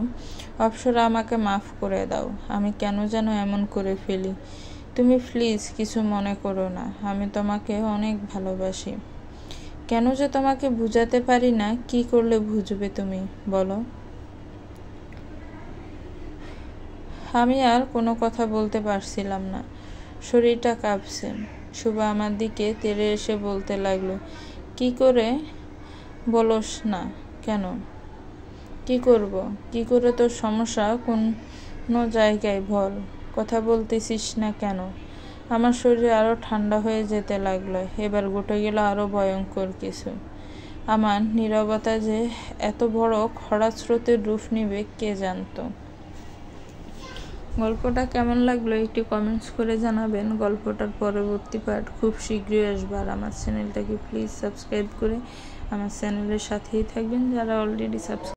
[SPEAKER 1] অপ্সরা আমাকে মাফ করে দাও, আমি কেন যেন এমন করে ফেলি। তুমি প্লিজ কিছু মনে করো না, আমি তোমাকে অনেক ভালোবাসি। কেন যে তোমাকে বুঝাতে পারি না, কি করলে বুঝবে তুমি বলো? আমি আর কোনো কথা বলতে পারছিলাম না, শরীরটা কাঁপছে। শুভ আমার দিকে তেড়ে এসে বলতে লাগলো, কি করে বলস না কেন? কি করব? কি করে তোর সমস্যা কোনো জায়গায় বল, কথা বলতেছিস না কেন? আমার শরীর আরও ঠান্ডা হয়ে যেতে লাগলো। এবার ঘটে গেল আরও ভয়ঙ্কর কিছু। আমার নীরবতা যে এত বড় খরা স্রোতের রূপ নিবে কে জানতো। গল্পটা কেমন লাগলো একটু কমেন্টস করে জানাবেন। গল্পটার পরবর্তী পার্ট খুব শীঘ্রই আসবে। আর আমার চ্যানেলটাকে প্লিজ সাবস্ক্রাইব করে আমার চ্যানেলের সাথেই থাকবেন যারা অলরেডি সাবস্ক্রাইব